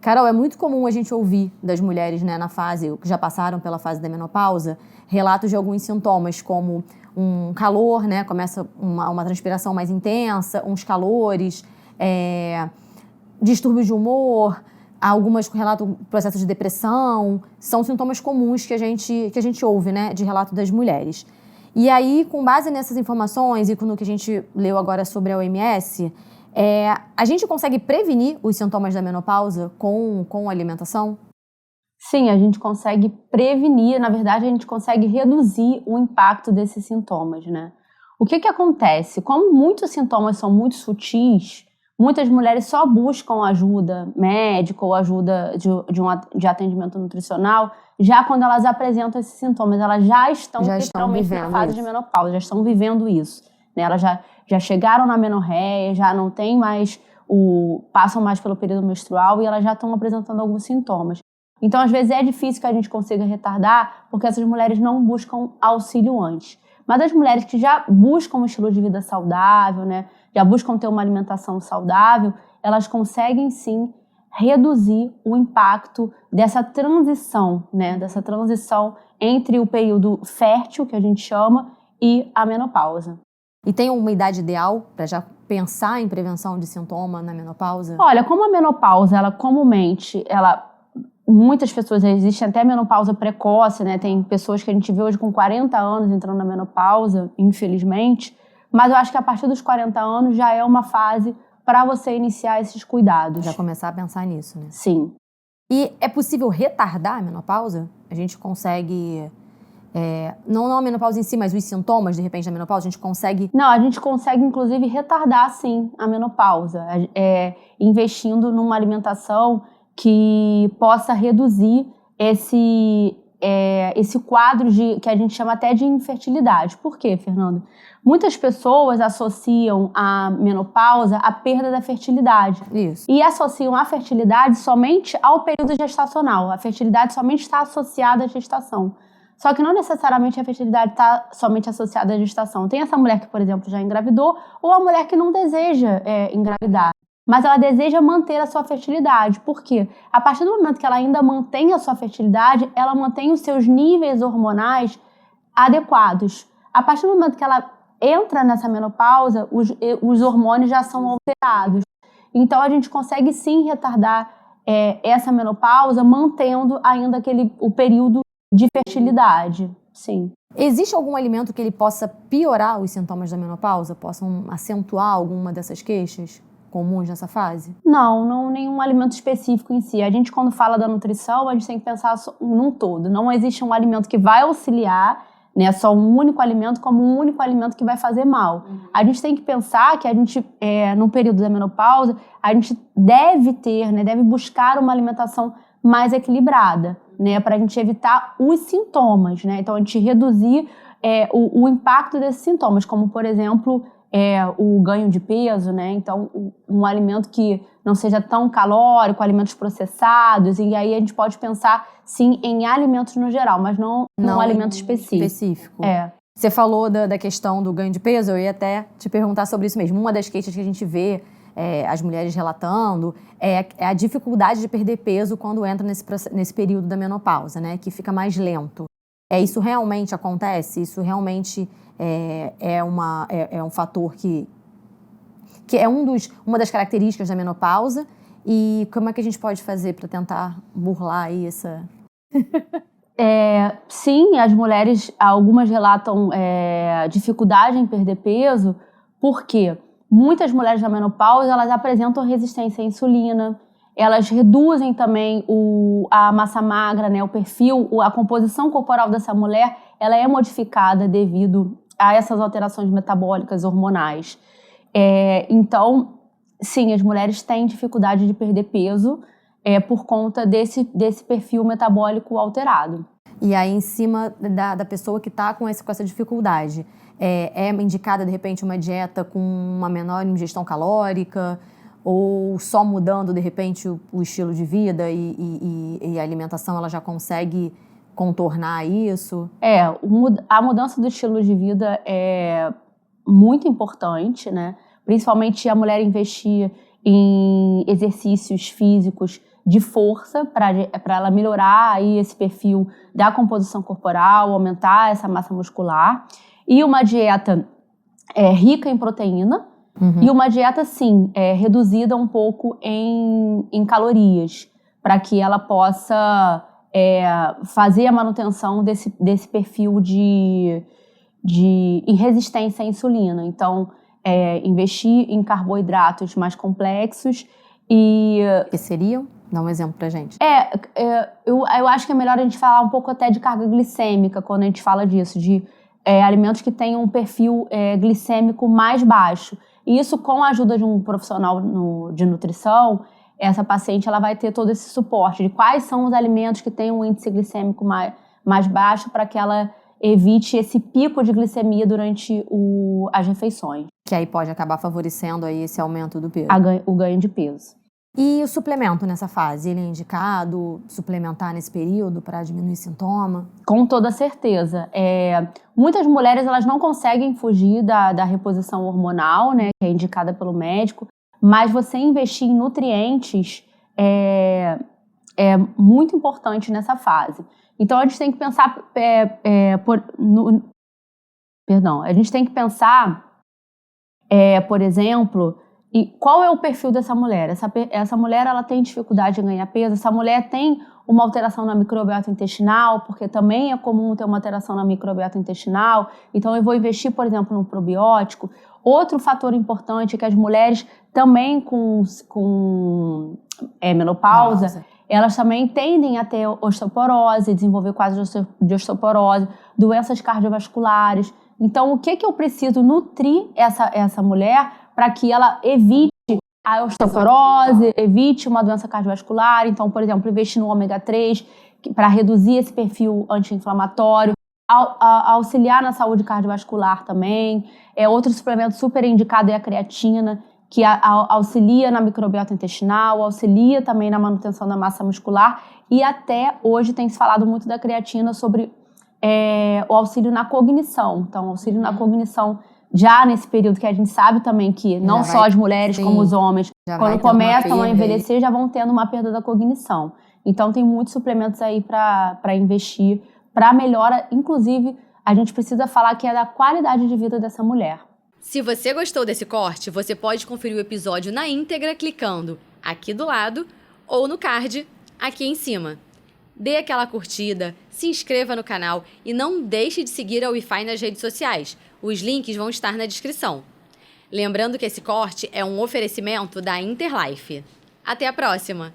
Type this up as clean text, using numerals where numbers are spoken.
Carol, é muito comum a gente ouvir das mulheres, né, na fase, que já passaram pela fase da menopausa, relatos de alguns sintomas, como um calor, né, começa uma transpiração mais intensa, uns calores, distúrbios de humor, algumas relatam processo de depressão, são sintomas comuns que a gente ouve, né, de relato das mulheres. E aí, com base nessas informações e no que a gente leu agora sobre a OMS, a gente consegue prevenir os sintomas da menopausa com a alimentação? Sim, a gente consegue prevenir, na verdade, a gente consegue reduzir o impacto desses sintomas, né? O que acontece? Como muitos sintomas são muito sutis, muitas mulheres só buscam ajuda médica ou ajuda de atendimento nutricional já quando elas apresentam esses sintomas. Elas já estão literalmente na fase de menopausa, já estão vivendo isso, né? Elas já chegaram na menorreia, já não tem mais passam mais pelo período menstrual e elas já estão apresentando alguns sintomas. Então, às vezes, é difícil que a gente consiga retardar porque essas mulheres não buscam auxílio antes. Mas as mulheres que já buscam um estilo de vida saudável, né, já buscam ter uma alimentação saudável, elas conseguem, sim, reduzir o impacto dessa transição, né, entre o período fértil, que a gente chama, e a menopausa. E tem uma idade ideal para já pensar em prevenção de sintoma na menopausa? Olha, como a menopausa, muitas pessoas, existe até menopausa precoce, né? Tem pessoas que a gente vê hoje com 40 anos entrando na menopausa, infelizmente. Mas eu acho que a partir dos 40 anos já é uma fase para você iniciar esses cuidados. Já começar a pensar nisso, né? Sim. E é possível retardar a menopausa? A gente consegue... não a menopausa em si, mas os sintomas, de repente, da menopausa, a gente consegue... Não, a gente consegue, inclusive, retardar, sim, a menopausa. Investindo numa alimentação que possa reduzir esse quadro que a gente chama até de infertilidade. Por quê, Fernanda? Muitas pessoas associam a menopausa à perda da fertilidade. Isso. E associam a fertilidade somente ao período gestacional. A fertilidade somente está associada à gestação. Só que não necessariamente a fertilidade está somente associada à gestação. Tem essa mulher que, por exemplo, já engravidou, ou a mulher que não deseja engravidar, mas ela deseja manter a sua fertilidade. Por quê? A partir do momento que ela ainda mantém a sua fertilidade, ela mantém os seus níveis hormonais adequados. A partir do momento que ela entra nessa menopausa, os hormônios já são alterados. Então, a gente consegue sim retardar essa menopausa, mantendo ainda o período de fertilidade, sim. Existe algum alimento que ele possa piorar os sintomas da menopausa? Possam acentuar alguma dessas queixas comuns nessa fase? Não nenhum alimento específico em si. A gente, quando fala da nutrição, a gente tem que pensar num todo. Não existe um alimento que vai auxiliar, né, só um único alimento como um único alimento que vai fazer mal. A gente tem que pensar que a gente, no período da menopausa, a gente deve ter, né, deve buscar uma alimentação mais equilibrada, né, para a gente evitar os sintomas, né? Então, a gente reduzir o impacto desses sintomas, como, por exemplo, o ganho de peso, né? Então, um alimento que não seja tão calórico, alimentos processados, e aí a gente pode pensar, sim, em alimentos no geral, mas não um alimento específico. Você falou da questão do ganho de peso, eu ia até te perguntar sobre isso mesmo. Uma das queixas que a gente vê as mulheres relatando é a dificuldade de perder peso quando entra nesse período da menopausa, né? Que fica mais lento. Isso realmente acontece? Isso realmente é um fator que é uma das características da menopausa? E como é que a gente pode fazer para tentar burlar aí essa... Sim, as mulheres, algumas relatam dificuldade em perder peso, porque muitas mulheres na menopausa, elas apresentam resistência à insulina, elas reduzem também a massa magra, né, o perfil, a composição corporal dessa mulher, ela é modificada devido a essas alterações metabólicas hormonais. Então, sim, as mulheres têm dificuldade de perder peso por conta desse perfil metabólico alterado. E aí, em cima da pessoa que está com essa dificuldade, é indicada, de repente, uma dieta com uma menor ingestão calórica, ou só mudando, de repente, o estilo de vida e a alimentação, ela já consegue contornar isso? A mudança do estilo de vida é muito importante, né? Principalmente a mulher investir em exercícios físicos de força para ela melhorar aí esse perfil da composição corporal, aumentar essa massa muscular. E uma dieta rica em proteína. E uma dieta, sim, reduzida um pouco em calorias, para que ela possa fazer a manutenção desse perfil de resistência à insulina. Então, investir em carboidratos mais complexos e... Que seriam? Dá um exemplo pra gente. Eu acho que é melhor a gente falar um pouco até de carga glicêmica quando a gente fala disso, de alimentos que tenham um perfil glicêmico mais baixo. E isso, com a ajuda de um profissional de nutrição, essa paciente ela vai ter todo esse suporte de quais são os alimentos que têm um índice glicêmico mais baixo para que ela evite esse pico de glicemia durante as refeições. Que aí pode acabar favorecendo aí esse aumento do peso. O ganho de peso. E o suplemento nessa fase? Ele é indicado suplementar nesse período para diminuir sintoma? Com toda certeza. Muitas mulheres elas não conseguem fugir da reposição hormonal, né, que é indicada pelo médico, mas você investir em nutrientes é muito importante nessa fase. Então a gente tem que pensar, a gente tem que pensar, por exemplo, e qual é o perfil dessa mulher? Essa mulher ela tem dificuldade em ganhar peso? Essa mulher tem uma alteração na microbiota intestinal? Porque também é comum ter uma alteração na microbiota intestinal. Então eu vou investir, por exemplo, no probiótico. Outro fator importante é que as mulheres também com menopausa, elas também tendem a ter osteoporose, desenvolver quadros de osteoporose, doenças cardiovasculares. Então, o que eu preciso nutrir essa mulher para que ela evite a osteoporose, evite uma doença cardiovascular? Então, por exemplo, investir no ômega 3 para reduzir esse perfil anti-inflamatório, auxiliar na saúde cardiovascular também. Outro suplemento super indicado é a creatina, que auxilia na microbiota intestinal, auxilia também na manutenção da massa muscular, e até hoje tem se falado muito da creatina sobre o auxílio na cognição. Então, auxílio na cognição já nesse período que a gente sabe também que não só as mulheres, como os homens, quando começam a envelhecer, já vão tendo uma perda da cognição. Então, tem muitos suplementos aí para investir, para melhora. Inclusive, a gente precisa falar que é da qualidade de vida dessa mulher. Se você gostou desse corte, você pode conferir o episódio na íntegra clicando aqui do lado ou no card aqui em cima. Dê aquela curtida, se inscreva no canal e não deixe de seguir a Wi-Fi nas redes sociais. Os links vão estar na descrição. Lembrando que esse corte é um oferecimento da Interlife. Até a próxima!